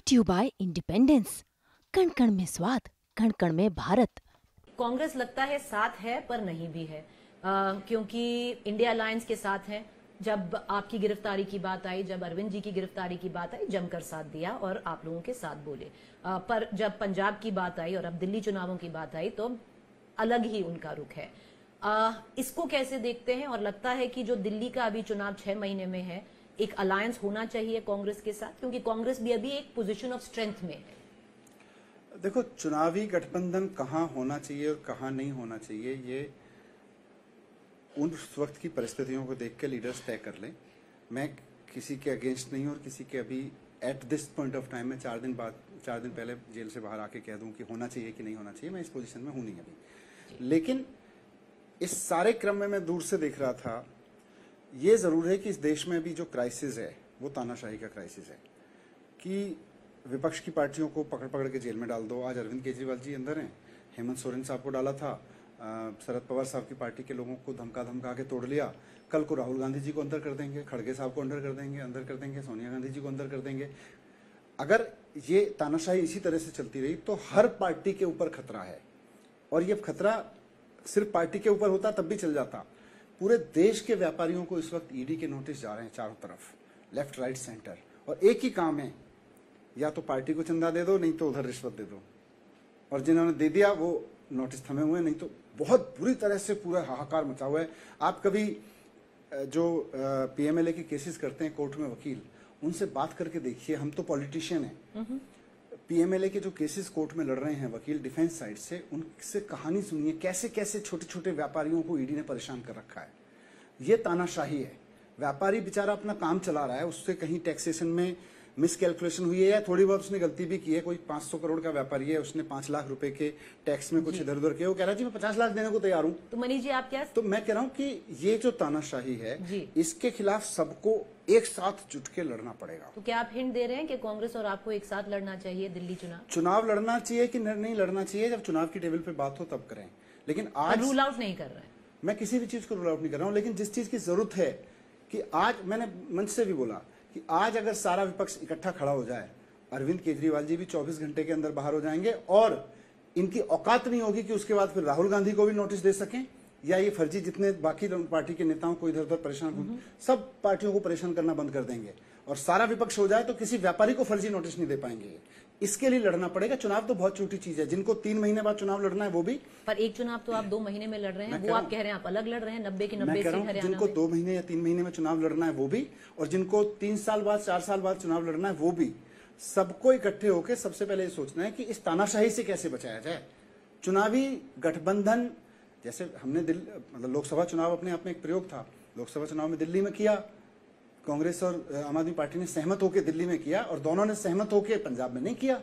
Brought you bye independence. कण कण में स्वाद, कण कण में भारत। कांग्रेस लगता है साथ है पर नहीं भी है, क्योंकि इंडिया अलायंस के साथ है। जब आपकी गिरफ्तारी की बात आई, जब अरविंद जी की गिरफ्तारी की बात आई, जमकर साथ दिया और आप लोगों के साथ बोले। पर जब पंजाब की बात आई और अब दिल्ली चुनावों की बात आई तो अलग ही उनका रुख है। इसको कैसे देखते हैं? और लगता है कि जो दिल्ली का अभी चुनाव 6 महीने में है, एक अलायंस होना चाहिए कांग्रेस के साथ, क्योंकि कांग्रेस भी अभी एक पोजीशन ऑफ स्ट्रेंथ में है। देखो, चुनावी गठबंधन कहाँ होना चाहिए और कहाँ नहीं होना चाहिए, ये उस वक्त की परिस्थितियों को देख के लीडर्स तय कर लें। मैं किसी के अगेंस्ट नहीं हूं और किसी के अभी at this point of time में 4 दिन पहले जेल से बाहर आके कह दूं कि होना चाहिए कि नहीं होना चाहिए। मैं इस पोजीशन में हूं नहीं अभी। लेकिन इस सारे क्रम में मैं दूर से देख रहा था, ये जरूर है कि इस देश में अभी जो क्राइसिस है वो तानाशाही का क्राइसिस है कि विपक्ष की पार्टियों को पकड़ पकड़ के जेल में डाल दो। आज अरविंद केजरीवाल जी अंदर हैं, हेमंत सोरेन साहब को डाला था, शरद पवार साहब की पार्टी के लोगों को धमका के तोड़ लिया। कल को राहुल गांधी जी को अंदर कर देंगे, खड़गे साहब को अंदर कर देंगे, सोनिया गांधी जी को अंदर कर देंगे। अगर ये तानाशाही इसी तरह से चलती रही तो हर पार्टी के ऊपर खतरा है। और ये खतरा सिर्फ पार्टी के ऊपर होता तब भी चल जाता। पूरे देश के व्यापारियों को इस वक्त ईडी के नोटिस जा रहे हैं चारों तरफ, लेफ्ट राइट सेंटर, और एक ही काम है, या तो पार्टी को चंदा दे दो, नहीं तो उधर रिश्वत दे दो। और जिन्होंने दे दिया वो नोटिस थमे हुए, नहीं तो बहुत बुरी तरह से पूरा हाहाकार मचा हुआ है। आप कभी जो पीएमएलए के केसेस करते हैं कोर्ट में वकील, उनसे बात करके देखिए। हम तो पॉलिटिशियन हैं, पीएमएलए के जो केसेस कोर्ट में लड़ रहे हैं वकील डिफेंस साइड से, उनसे कहानी सुनिए कैसे कैसे छोटे छोटे व्यापारियों को ईडी ने परेशान कर रखा है। ये तानाशाही है। व्यापारी बेचारा अपना काम चला रहा है, उससे कहीं टैक्सेशन में मिसकैलकुलेशन हुई है या थोड़ी बहुत उसने गलती भी की है। कोई 500 करोड़ का व्यापारी है, उसने 5 लाख रुपए के टैक्स में कुछ इधर उधर किया, वो कह रहा है जी मैं 50 लाख देने को तैयार हूं। तो मनीष जी आप क्या? तो मैं कह रहा हूं कि ये जो तानाशाही है, इसके खिलाफ सबको एक साथ जुट के लड़ना पड़ेगा। तो क्या आप हिंट दे रहे हैं कि कांग्रेस और आपको एक साथ लड़ना चाहिए दिल्ली चुनाव लड़ना चाहिए कि नहीं लड़ना चाहिए? जब चुनाव की टेबल पे बात हो तब करें। लेकिन आज रूल आउट नहीं कर रहे हैं, मैं किसी भी चीज को रूल आउट नहीं कर रहा हूं। लेकिन जिस चीज की जरूरत है कि आज मैंने मंच से भी बोला कि आज अगर सारा विपक्ष इकट्ठा खड़ा हो जाए, अरविंद केजरीवाल जी भी 24 घंटे के अंदर बाहर हो जाएंगे और इनकी औकात नहीं होगी कि उसके बाद फिर राहुल गांधी को भी नोटिस दे सकें, या ये फर्जी जितने बाकी पार्टी के नेताओं को इधर उधर परेशान, सब पार्टियों को परेशान करना बंद कर देंगे और सारा विपक्ष हो जाए तो किसी व्यापारी को फर्जी नोटिस नहीं दे पाएंगे। इसके लिए लड़ना पड़ेगा। चुनाव तो बहुत छोटी चीज है। जिनको 3 महीने बाद चुनाव लड़ना है वो भी, पर एक चुनाव तो आप 2 महीने में लड़ रहे हैं, वो आप कह रहे हैं आप अलग लड़ रहे हैं। 90 की 90 सीट हरियाणा। जिनको 2 महीने या 3 महीने में चुनाव लड़ना है वो भी, और जिनको 3 साल बाद 4 साल बाद चुनाव लड़ना है वो भी, सबको इकट्ठे होकर सबसे पहले ये सोचना है कि इस तानाशाही से कैसे बचाया जाए। चुनावी गठबंधन जैसे हमने मतलब लोकसभा चुनाव अपने आप में एक प्रयोग था। लोकसभा चुनाव में दिल्ली में किया, कांग्रेस और आम आदमी पार्टी ने सहमत होकर दिल्ली में किया, और दोनों ने सहमत होकर पंजाब में नहीं किया।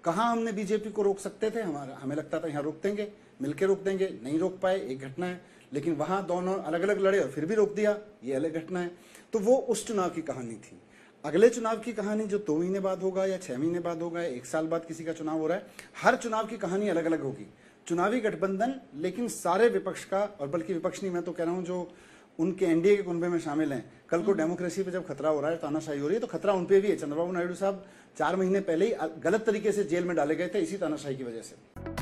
कहां हमने बीजेपी को रोक सकते थे? हमें लगता था यहां रोक देंगे, मिलकर रोक देंगे, नहीं रोक पाए, एक घटना है। लेकिन वहां दोनों अलग अलग लड़े और फिर भी रोक दिया, ये अलग घटना है। तो वो उस चुनाव की कहानी थी। अगले चुनाव की कहानी जो 2 महीने बाद होगा या 6 महीने बाद होगा, 1 साल बाद किसी का चुनाव हो रहा है, हर चुनाव की कहानी अलग अलग होगी। चुनावी गठबंधन लेकिन सारे विपक्ष का, और बल्कि विपक्ष नहीं, मैं तो कह रहा हूं जो उनके एनडीए के कुनबे में शामिल हैं, कल को डेमोक्रेसी पे जब खतरा हो रहा है, तानाशाही हो रही है, तो खतरा उनपे भी है। चंद्रबाबू नायडू साहब 4 महीने पहले ही गलत तरीके से जेल में डाले गए थे इसी तानाशाही की वजह से।